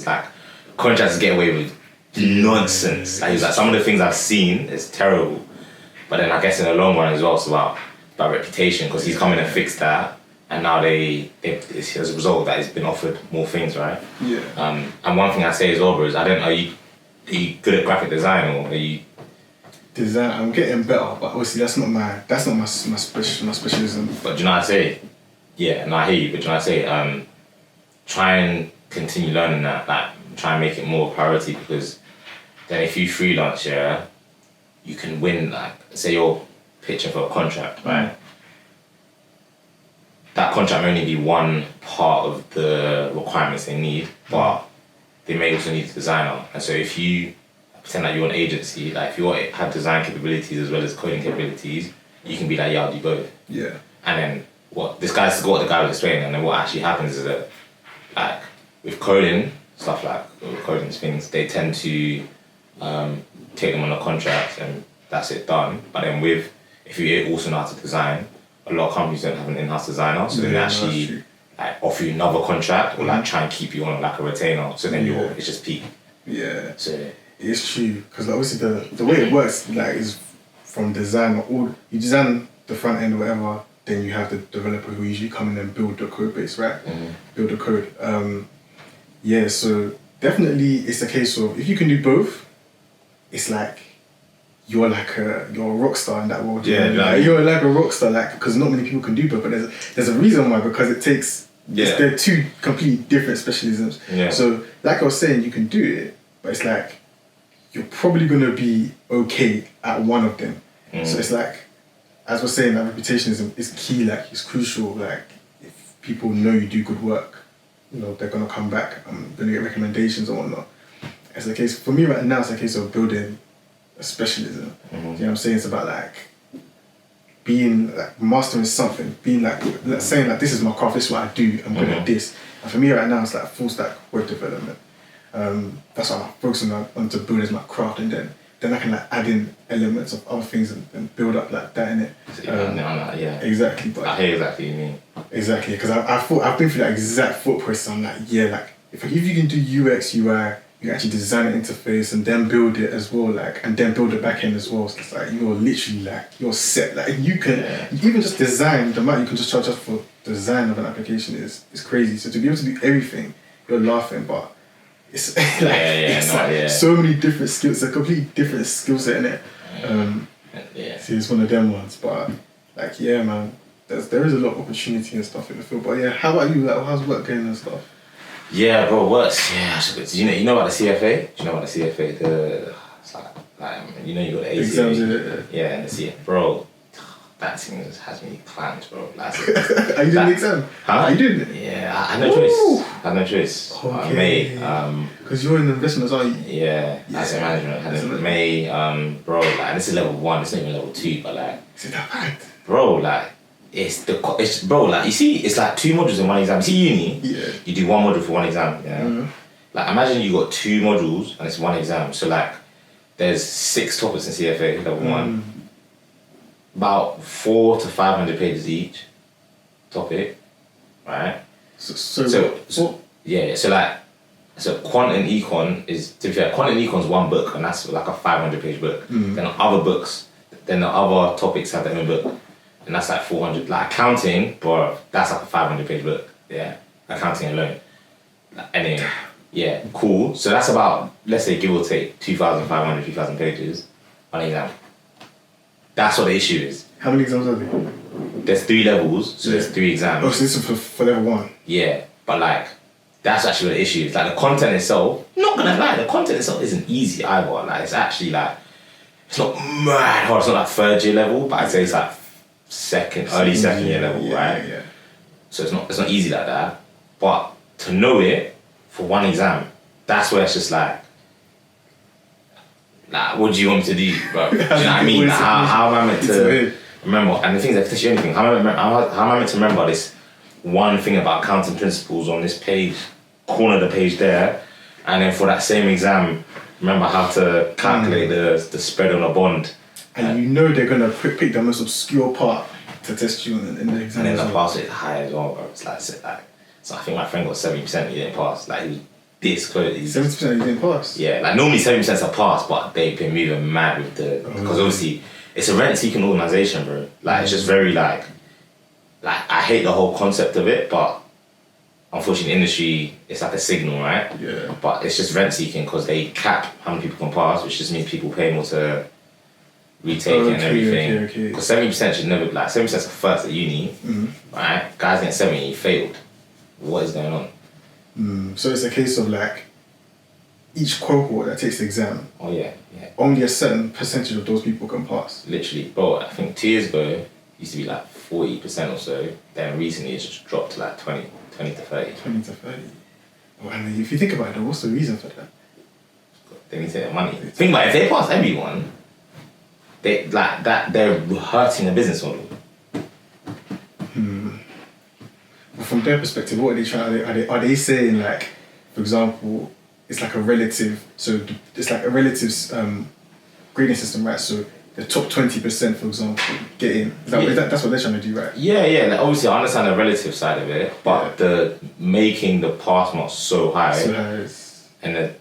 It's like contractors get away with nonsense. Like, he's like, some of the things I've seen is terrible. But then I guess in the long run as well, it's about reputation, because he's come in and fixed that, and now it's as a result of that, he's been offered more things, right? Yeah. And one thing I say as well, bro, is are you good at graphic design, or are you? Design, I'm getting better, but obviously that's not my specialism. But do you know what I say? Yeah, no, I hear you, but do you know what I say? Try and continue learning that, like, try and make it more a priority, because then if you freelance, yeah, you can win, like, say you're pitching for a contract, right? That contract may only be one part of the requirements they need, but they may also need a designer. And so if you pretend like you're an agency, like if you have design capabilities as well as coding capabilities, you can be like, yeah, I'll do both. Yeah. And then what the guy was explaining, and then what actually happens is that, like, with coding, stuff like with coding things, they tend to take them on a contract and that's it, done. But then if you also know how to design, a lot of companies don't have an in-house designer, so then they actually like offer you another contract, or like try and keep you on like a retainer. So then it's just peak. Yeah. So it's true, because obviously the way it works, like, is from design, or you design the front end or whatever, then you have the developer who usually come in and build the code base, right? Build the code. Yeah, so definitely it's a case of, if you can do both, it's like you're a rock star in that world. Yeah, like, you're like a rock star, like, because not many people can do both, but there's a reason why, because it takes they're two completely different specialisms. Yeah. So like I was saying, you can do it, but it's like you're probably gonna be okay at one of them. So it's like, as we're saying, that reputation is key, like, it's crucial. Like, if people know you do good work, you know, they're gonna come back, gonna get recommendations and whatnot. It's a case, for me right now, it's a case of building a specialism. You know what I'm saying? It's about like being like mastering something, being like saying like, this is my craft, this is what I do, I'm good at this. And for me right now, it's like full stack web development. That's what I'm focusing on to build as my craft, and then I can like add in elements of other things and build up like that in it. yeah. Exactly. But I hear exactly what you mean. Exactly, because I've been through that exact thought process. I'm like, yeah, like if you can do UX, UI, you can actually design an interface and then build it as well, like, and then build the back end as well. So it's like you're literally like, you're set. Like, you can even just design, the amount you can just charge us for design of an application is crazy. So to be able to do everything, you're laughing, but it's like so many different skills, a completely different skill set in it. So it's one of them ones, but like, yeah, man, there is a lot of opportunity and stuff in the field. But yeah, how about you? Like, how's work going and stuff? Yeah, bro, works. Yeah, do you know about the CFA? Do you know about the CFA? It's like you know, you got the ACA. Exams, yeah, and the CFA, bro. That thing has me clamped, bro. Like, are you doing the exam? Huh? Are you doing it? Yeah, I had no choice. I had no choice. Okay. May. Because you're in investment, aren't you? Yeah, asset management. Had it May. Bro, like, this is level 1. It's not even level 2, but like. Is it that bad? Bro, like, it's bro, like, you see, it's like 2 modules in one exam. You see uni? Yeah. You do 1 module for 1 exam. Yeah. Like, imagine you got 2 modules and it's 1 exam. So like, there's 6 topics in CFA level 1. About 400 to 500 pages each topic, right? So quant and econ is, to be fair, quant and econ is 1 book, and that's like a 500-page book. Then the other topics have their own book, and that's like 400. Like accounting, bro, that's like a 500-page book. Yeah, accounting alone. Anyway, yeah, cool. So that's about, let's say, give or take, 2,500, 3,000 pages on exam. That's what the issue is. How many exams are there? There's 3 levels, so there's 3 exams. Oh, so this is for level 1? Yeah, but like, that's actually what the issue is. Like, the content itself, not gonna lie, the content itself isn't easy either. Like, it's actually like, it's not mad hard. It's not like 3rd year level, but I'd say it's like early second year level, right? Yeah. So it's not easy like that. But to know it for 1 exam, that's where it's just like, what do you want me to do, bro? Do you know what I mean? Like, how am I meant to remember? And the thing is, if I teach you anything, how am I meant to remember this one thing about accounting principles on this page, corner of the page there, and then for that same exam, remember how to calculate the spread on a bond. And you know they're gonna pick the most obscure part to test you in the exam. And then the pass rate is high as well, bro. It's like, so I think my friend got 70%, he didn't pass. Like, he was this close. 70% you didn't pass. Yeah, like normally 70% are pass, but they've been moving mad with because obviously it's a rent-seeking organisation, bro. Like it's just very like I hate the whole concept of it, but unfortunately, in the industry it's like a signal, right? Yeah. But it's just rent-seeking because they cap how many people can pass, which just means people pay more to retake it and everything. Because 70% should never 70% is the first at uni, right? Guys get 70, you failed. What is going on? So it's a case of like each cohort that takes the exam. Oh yeah. Only a certain percentage of those people can pass. Literally, bro. I think 2 years ago it used to be like 40% or so. Then recently it's just dropped to like 20 to 30. 20 to 30. Oh, and if you think about it, what's the reason for that? They need to get money. Think about it, if they pass everyone, they like that they're hurting the business model. From their perspective, what are they trying? Are they saying like, for example, it's like a relative? So it's like a relative grading system, right? So the top 20%, for example, get in. That's what they're trying to do, right? Yeah. Like obviously, I understand the relative side of it, but the making the pass mark so high, and the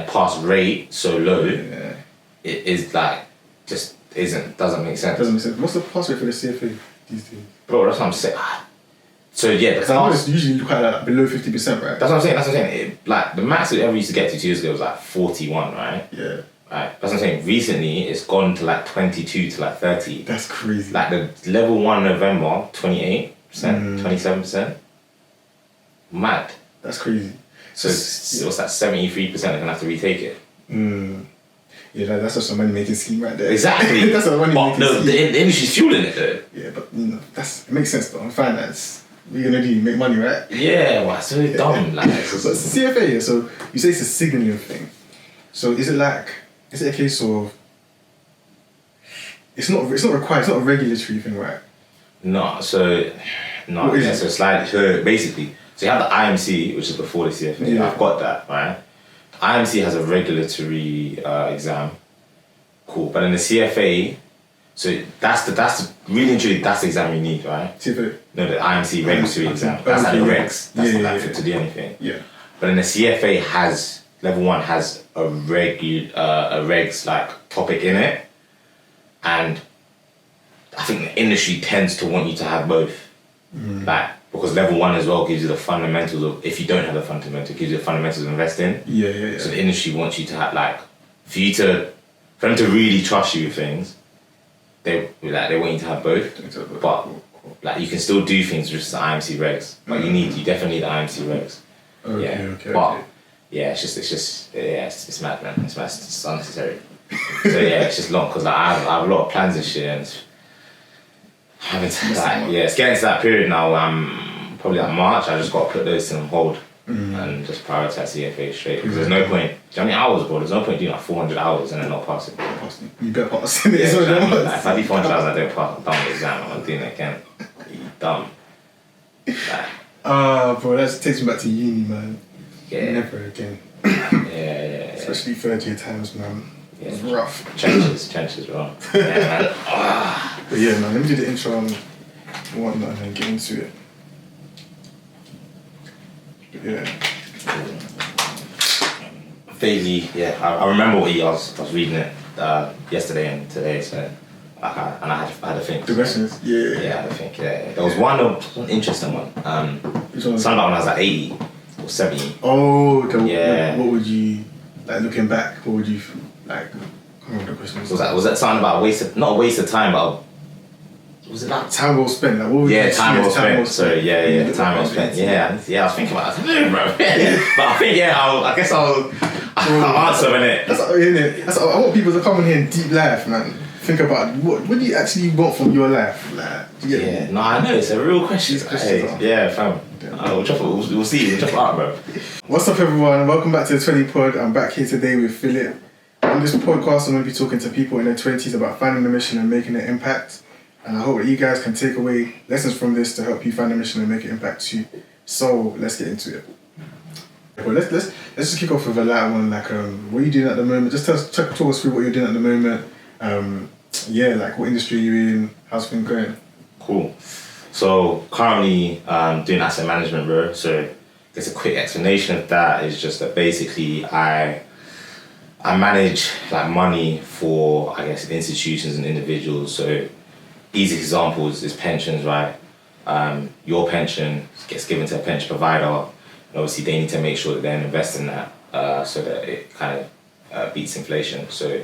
pass rate so low, it is like just doesn't make sense. Doesn't make sense. What's the pass rate for the CFA these days? Bro, that's what I'm saying. So yeah, the pass is usually quite like below 50%, right? That's what I'm saying. Like the max it ever used to get to 2 years ago was like 41, right? Yeah. Right. That's what I'm saying. Recently, it's gone to like 22 to like 30. That's crazy. Like the level 1 November, 28%, 27%. Mad. That's crazy. So what's that? 73% are gonna have to retake it. Yeah, that's just a money making scheme right there. Exactly. That's a money making scheme. The industry's fueling it though. Yeah, but it makes sense though. In finance, what are you gonna do? Make money, right? Yeah, well, it's so dumb. Like, so it's CFA. So you say it's a signaling thing. So is it a case of it's not required? It's not a regulatory thing, right? No. So slightly. So basically, so you have the IMC, which is before the CFA. Yeah. I've got that, right? IMC has a regulatory exam. Cool. But in the CFA, so that's the exam you need, right? CFA? No, the IMC regulatory exam. That's like the regs. That's to do anything. Yeah. But in the CFA has, level 1 has a regs like topic in it. And I think the industry tends to want you to have both. Like, because level 1 as well gives you the fundamentals of, if you don't have the fundamentals, it gives you the fundamentals of investing. Yeah. So the industry wants you to have like, for them to really trust you with things, they want you to have both. But like you can still do things with the IMC regs. But you definitely need the IMC regs. Okay. Yeah, it's mad, man. It's mad. It's unnecessary. So yeah, it's just long because like, I have a lot of plans and shit, and it's getting to that period now where I'm probably like March. I just got to put those things on hold and just prioritize CFA straight. Because there's no point. Do you know how many hours, bro? There's no point doing like 400 hours and then not passing. You better pass. Like, if I do 400 hours and I don't pass, I'm done with the exam. I'm not doing it again. You dumb. Bro, that takes me back to uni, man. Yeah. Never again. Yeah. Especially third year times, man. Yeah. It's rough. Trenches, bro. Yeah, man. But yeah, man, let me do the intro and whatnot and then get into it. But yeah. Vaguely, yeah. I remember what I was reading it yesterday and today, so I had to think. The questions? Yeah. Yeah, I had to think, yeah. There was one interesting one. Something about when I was like 80 or 70. Oh, yeah. What would you, like looking back, what would you, like, I can't remember the question. Was that something about not a waste of time, but was it like time well spent? Like, what would you time well spent. Sorry, time well spent. Yeah, I was thinking about it, bro. But I think I guess I'll answer innit. I want people to come in here and deep life, man. Think about what do you actually want from your life, like. No, I know it's a real question. Yeah, fam. We'll see. We'll chop it out, bro. What's up, everyone? Welcome back to the 20 Pod. I'm back here today with Philip. On this podcast, I'm going to be talking to people in their 20s about finding the mission and making an impact. And I hope that you guys can take away lessons from this to help you find a mission and make an impact too. So let's get into it. Well, let's just kick off with a light one. Like, what are you doing at the moment? Just talk us through what you're doing at the moment. Like what industry are you in? How's things going? Cool. So currently doing asset management, bro. So guess a quick explanation of that is just that basically I manage like money for, I guess, institutions and individuals. So easy examples is pensions, right? Your pension gets given to a pension provider, and obviously they need to make sure that they're investing that so that it kind of beats inflation. So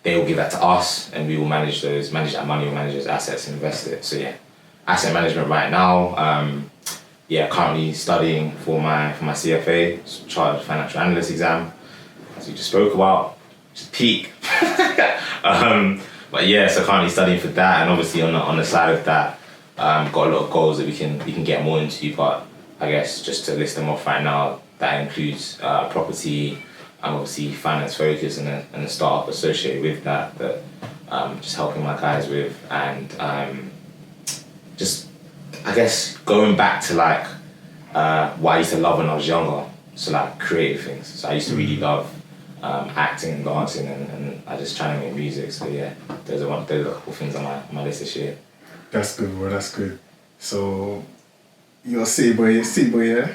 they will give that to us, and we will manage that money, or manage those assets and invest it. So yeah, asset management right now. Currently studying for my CFA, Chartered Financial Analyst exam, as we just spoke about, just peak. But yeah, so currently studying for that, and obviously on the side of that, got a lot of goals that we can get more into. But I guess just to list them off right now, that includes property, obviously finance focus, and a startup associated with that just helping my guys with, and just I guess going back to like what I used to love when I was younger, so like creative things. So I used to really love acting and dancing, and I just trying to make music. So yeah, those are a couple things on my list this year. That's good, bro. That's good. So you're a city boy, yeah?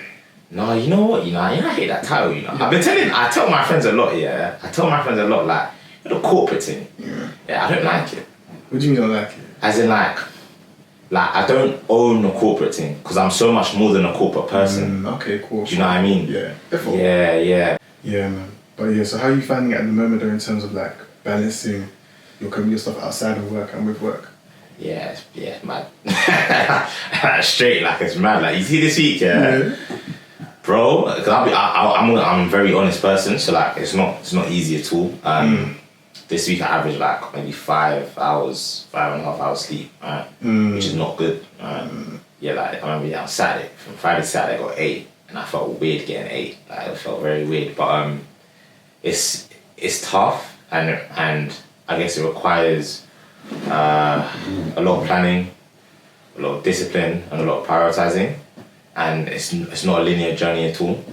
No, you know what? I hate that title. I tell my friends a lot. Yeah, I tell my friends a lot. Like the corporate thing. Yeah, I don't like it. What do you mean you don't like it? As in like I don't own a corporate thing because I'm so much more than a corporate person. Okay, cool. Do you know what I mean? Yeah, definitely. Yeah. Yeah, man. But yeah, so how are you finding it at the moment though in terms of like balancing your stuff outside of work and with work? Yeah, mad. Straight, like it's mad. Like you see this week, bro. Because I'm a very honest person, so like it's not easy at all. This week I averaged like maybe 5 hours, 5.5 hours sleep, right? Which is not good. Yeah, like I remember on Saturday, from Friday to Saturday I got 8, and I felt weird getting 8. Like it felt very weird, but it's tough, and I guess it requires a lot of planning, a lot of discipline, and a lot of prioritizing, and it's not a linear journey at all.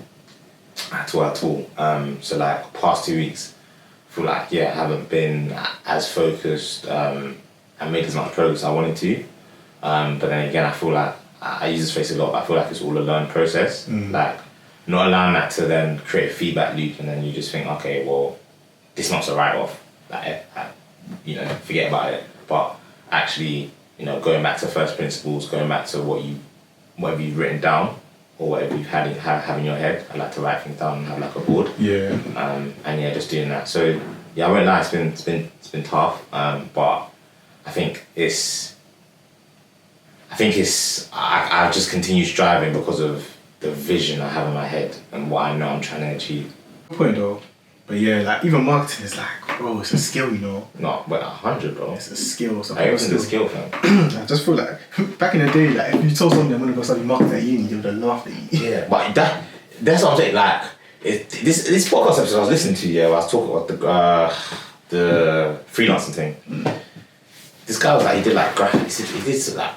So like past 2 weeks, I feel like I haven't been as focused and made as much progress as I wanted to. But then again, I feel like I use this phrase a lot. But I feel like it's all a learned process. Like not allowing that to then create a feedback loop, and then you just think, okay, well, this month's a write-off. Like, forget about it. But actually, going back to first principles, going back to whatever you've written down, or whatever you have in your head. I like to write things down and have like a board. Yeah. And just doing that. So I won't lie, it's been tough. But I think I've just continued striving because of the vision I have in my head and what I know I'm trying to achieve. Good point though. But yeah, like even marketing is like, bro, it's a skill, No, but 100, bro. It's a skill. Everything's a skill, fam. I just feel like back in the day, like if you told someone I'm gonna go study marketing at uni, they would have laughed at you. Yeah, but that's what I'm saying. Like this podcast episode I was listening to, I was talking about the freelancing thing. This guy was like, he did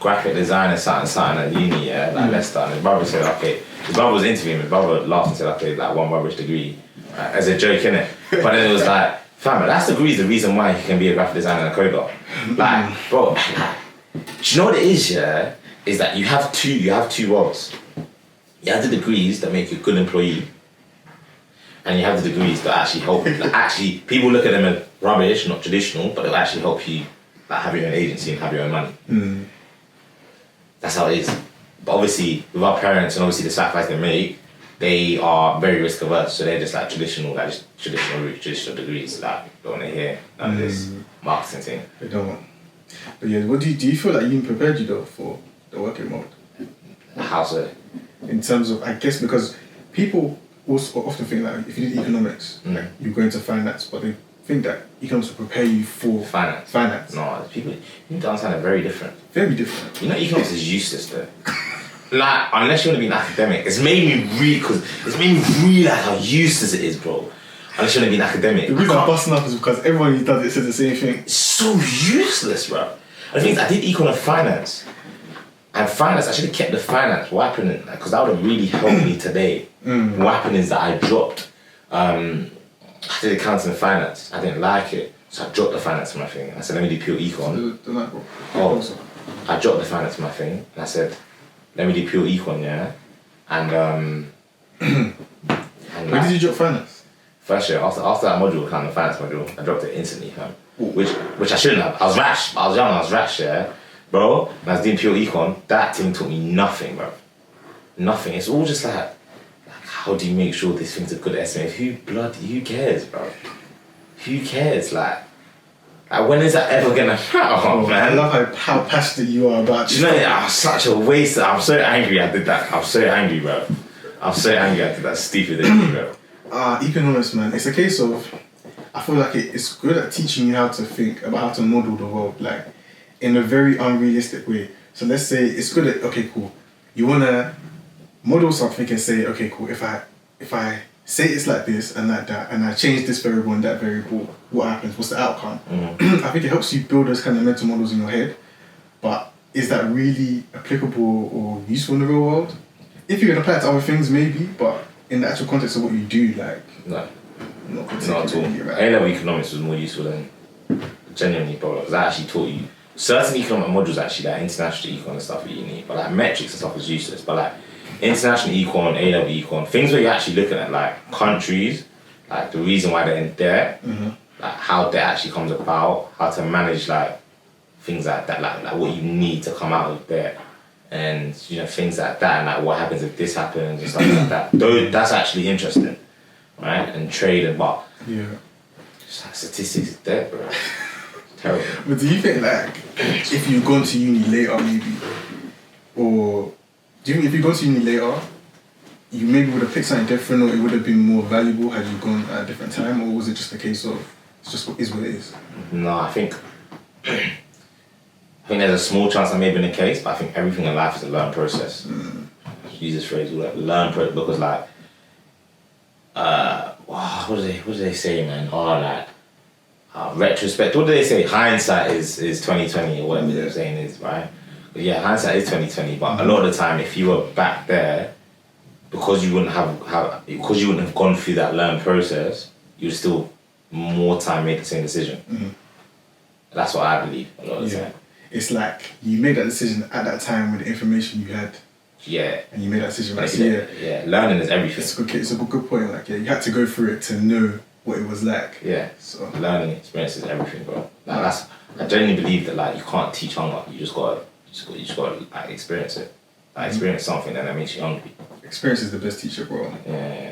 graphic design and something at uni, like Leicester. And his brother said, okay, his brother was interviewing him, his brother laughed and said, okay, like one rubbish degree. As a joke, innit? But then it was like, fam, that's the reason why he can be a graphic designer and a coder. Like, bro, do you know what it is, Is that you have two roles. You have the degrees that make you a good employee, and you have the degrees that actually help you. Like, actually, people look at them as rubbish, not traditional, but it'll actually help you like have your own agency and have your own money. That's how it is. But obviously, with our parents and obviously the sacrifice they make, they are very risk averse, so they're just like traditional route, traditional degrees. Like, don't want to hear none of this marketing thing. They don't. But yeah, what do you feel like you prepared you though for the working mode? How so? In terms of, I guess, because people also often think like if you did economics, like you go into finance, but they think that economics will prepare you for finance. No, people don't understand it very different. Very different. Economics is useless though. Like, unless you want to be an academic, it's made me realize how useless it is, bro. Unless you want to be an academic. The reason I'm busting up is because everyone who does it says the same thing. It's so useless, bro. And the thing is, I did econ and finance. And finance, I should have kept the finance. What happened? Because that would have really helped me today. What happened is that I dropped. I did accounting and finance. I didn't like it. So I dropped the finance in my thing. I said, let me do pure econ. I dropped the finance in my thing. And I said, let me do pure econ, and Where did you drop finance? first year, after that module, kind of finance module, I dropped it instantly, fam. Which I shouldn't have. I was rash. I was young, I was rash, yeah. Bro, when I was doing pure econ, that thing taught me nothing, bro. Nothing. It's all just like how do you make sure this thing's a good estimate? Who cares, bro? Who cares? Like when is that ever gonna happen, man? I love how passionate you are about it. You know, I'm such a waste. I'm so angry I did that. I'm so angry, bro. I'm so angry I did that stupid thing, bro. Economics, man. It's a case of, I feel like it's good at teaching you how to think about how to model the world, like in a very unrealistic way. So let's say it's good at, okay, cool. You wanna model something and say, okay, cool. If I say it's like this and like that, and I change this variable and that variable, what happens? What's the outcome? I think it helps you build those kind of mental models in your head. But is that really applicable or useful in the real world? If you can apply it to other things, maybe, but in the actual context of what you do, like, no, not at all. right. A-level economics was more useful than genuinely, bro. Because I actually taught you certain economic modules, actually, like international econ and stuff that you need, but like metrics and stuff was useless. But like international econ, A-level econ, things where you're actually looking at like countries, like the reason why they're in debt, like how debt actually comes about, how to manage like things like that, like what you need to come out of debt. And you know, things like that, and like what happens if this happens and stuff like that. That's actually interesting, right? And trade and but just like statistics is dead, bro. It's terrible. But do you think like if you'd gone to uni later, maybe, or do you think if you'd gone to uni later, you maybe would have picked something different, or it would have been more valuable had you gone at a different time, or was it just a case of it's just what is what it is? No, I think there's a small chance that may have been the case, but I think everything in life is a learn process. Use this phrase, like learn process, because like, what do they say, man? Retrospect. What do they say? Hindsight is 2020 or whatever they're saying is, right? But yeah, hindsight is 2020. But a lot of the time, if you were back there, because you wouldn't have gone through that learn process, you'd still more time make the same decision. That's what I believe a lot of the time. It's like you made that decision at that time with the information you had. Yeah. And you made that decision. Like, yeah, learning is everything. It's a good point. Like, yeah, you had to go through it to know what it was like. Yeah. So learning experience is everything, bro. Like I genuinely believe that like you can't teach hunger. You just gotta like experience it. Like experience something and that makes you hungry. Experience is the best teacher, bro. Yeah.